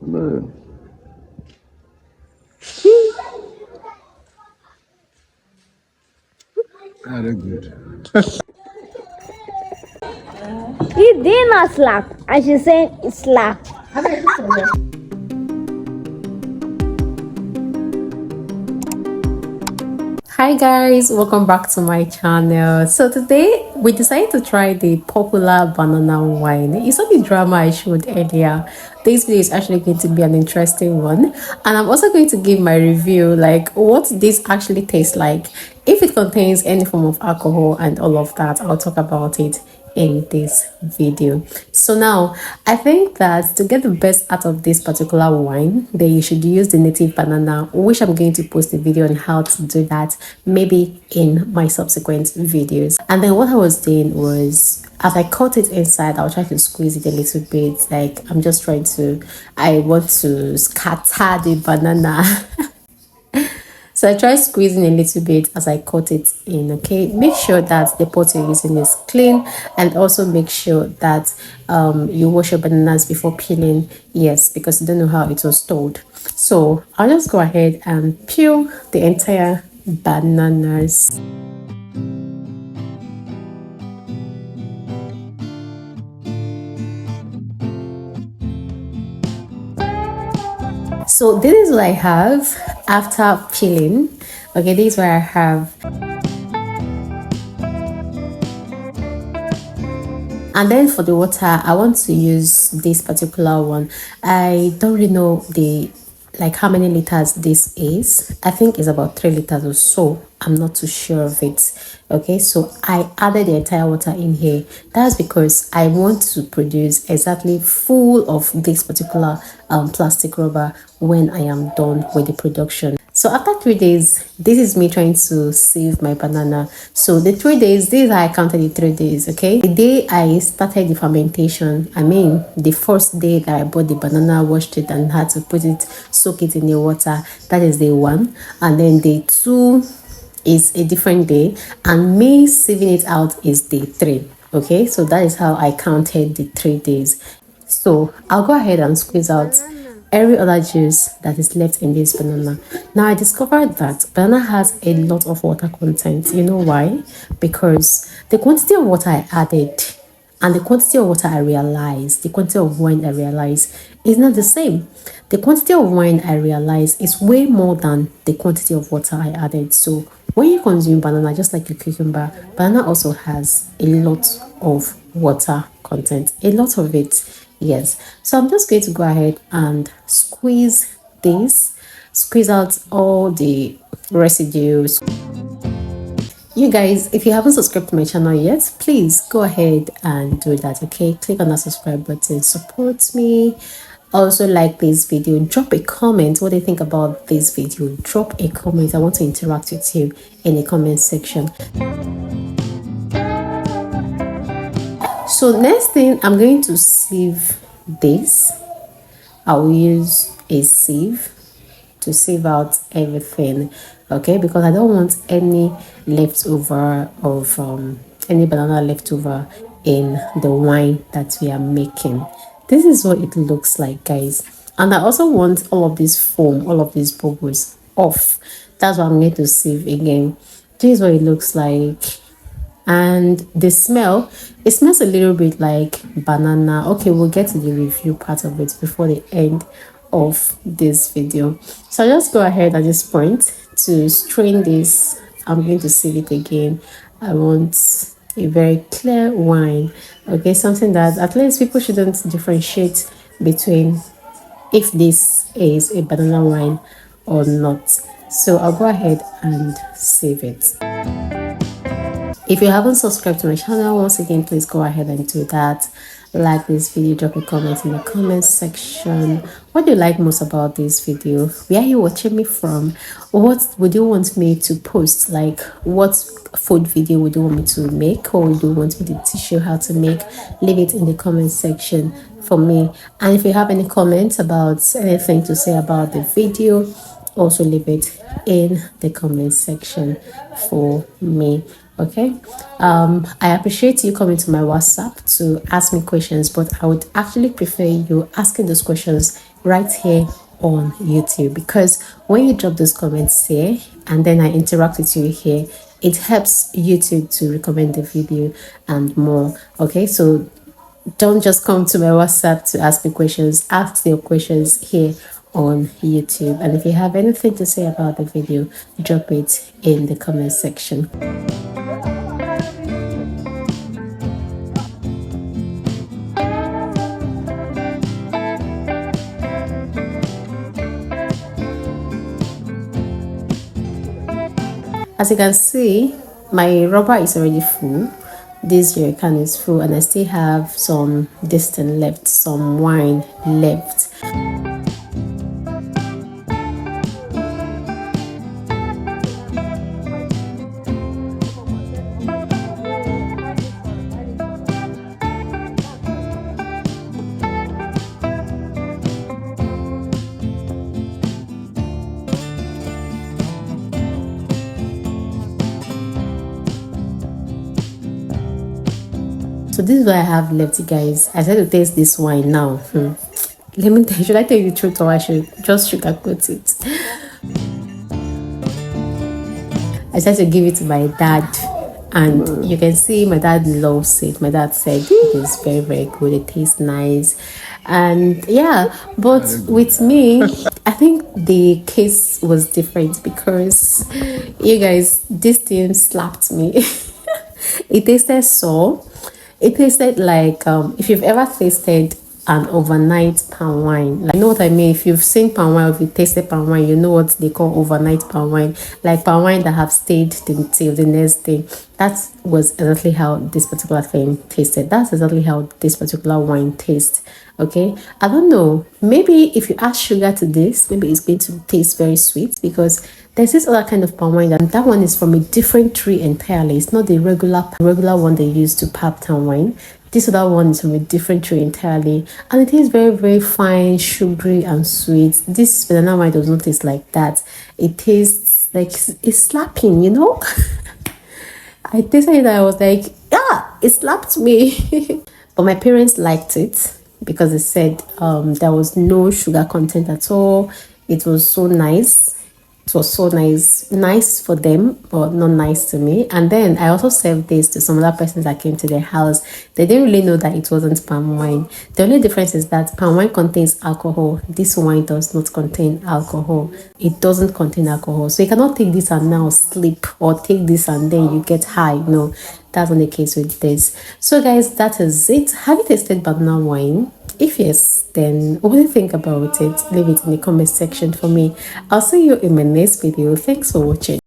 Man, they're good. It did not slap. I should say it slap. Hi guys, welcome back to my channel. So today we decided to try the popular banana wine. You saw the drama I showed earlier. This video is actually going to be an interesting one, and I'm also going to give my review, like what this actually tastes like, if it contains any form of alcohol and all of that. I'll talk about it in this video. So now I think that to get the best out of this particular wine, then you should use the native banana, which I'm going to post a video on how to do that maybe in my subsequent videos. And then what I was doing was, as I cut it inside, I'll try to squeeze it a little bit. Like I want to scatter the banana. So I try squeezing a little bit as I cut it in. Okay, make sure that the pot you're using is clean, and also make sure that you wash your bananas before peeling. Yes, because you don't know how it was stored. So I'll just go ahead and peel the entire bananas. So this is what I have after peeling. Okay, this is what I have. And then for the water, I want to use this particular one. I don't really know like how many liters this is. I think it's about 3 liters or so. I'm not too sure of it. Okay, so I added the entire water in here. That's because I want to produce exactly full of this particular plastic rubber when I am done with the production. So after 3 days, this is me trying to save my banana. So the 3 days, this is how I counted the 3 days. Okay, the day I started the fermentation, I mean the first day that I bought the banana, washed it and had to soak it in the water, that is day 1. And then day 2 is a different day, and me sieving it out is day 3. Okay, so that is how I counted the 3 days. So I'll go ahead and squeeze out every other juice that is left in this banana. Now I discovered that banana has a lot of water content. You know why? Because the quantity of water I added and the quantity of water I realized, the quantity of wine I realized is not the same. The quantity of wine I realized is way more than the quantity of water I added. So when you consume banana, just like a cucumber, banana also has a lot of water content, a lot of it. Yes, so I'm just going to go ahead and squeeze out all the residues. You guys, if you haven't subscribed to my channel yet, please go ahead and do that. Okay, click on that subscribe button, support me. Also like this video, drop a comment. What do you think about this video? Drop a comment. I want to interact with you in the comment section. So next thing, I'm going to sieve this. I will use a sieve to sieve out everything, okay, because I don't want any leftover of any banana leftover in the wine that we are making. This is what it looks like, guys, and I also want all of this foam, all of these bubbles off. That's what I'm going to sieve again. This is what it looks like. And the smell, it smells a little bit like banana. Okay, we'll get to the review part of it before the end of this video. So I'll just go ahead at this point to strain this. I'm going to sieve it again. I want a very clear wine, okay, something that at least people shouldn't differentiate between if this is a banana wine or not. So I'll go ahead and save it. If you haven't subscribed to my channel, once again, please go ahead and do that. Like this video, drop a comment in the comment section. What do you like most about this video? Where are you watching me from? What would you want me to post? Like, what food video would you want me to make, or would you want me to teach you how to make? Leave it in the comment section for me. And if you have any comments about anything to say about the video, also leave it in the comment section for me. Okay, I appreciate you coming to my WhatsApp to ask me questions, but I would actually prefer you asking those questions right here on YouTube, because when you drop those comments here and then I interact with you here, it helps YouTube to recommend the video and more. Okay, so don't just come to my WhatsApp to ask me questions. Ask your questions here on YouTube. And if you have anything to say about the video, drop it in the comment section. As you can see, my rubber is already full. This jerrycan is full, and I still have some distant left, some wine left. So this is what I have left, guys. I said to taste this wine now. Let me tell, should I tell you the truth, or I should just sugarcoat it? I tried to give it to my dad, and you can see my dad loves it. My dad said it is very, very good. It tastes nice, and yeah. But with me, I think the case was different because you guys, this thing slapped me. It tasted so. It tasted like if you've ever tasted an overnight palm wine. Like, you know what I mean? If you've seen palm wine, or if you tasted palm wine, you know what they call overnight palm wine. Like palm wine that have stayed till the next day. That was exactly how this particular thing tasted. That's exactly how this particular wine tastes. Okay, I don't know, maybe if you add sugar to this, maybe it's going to taste very sweet, because there's this other kind of palm wine, and that one is from a different tree entirely. It's not the regular one they use to pap palm wine. This other one is from a different tree entirely, and it is very, very fine, sugary and sweet. This banana wine does not taste like that. It tastes like it's slapping, you know. I tasted it and I was like, yeah, it slapped me. But my parents liked it because they said there was no sugar content at all. It was so nice. It was so nice for them, but not nice to me. And then I also served this to some other persons that came to their house. They didn't really know that it wasn't palm wine. The only difference is that palm wine contains alcohol. This wine does not contain alcohol. It doesn't contain alcohol. So you cannot take this and now sleep, or take this and then you get high. No, that's not the case with this. So guys, that is it. Have you tasted banana wine? If yes, then what do you think about it? Leave it in the comment section for me. I'll see you in my next video. Thanks for watching.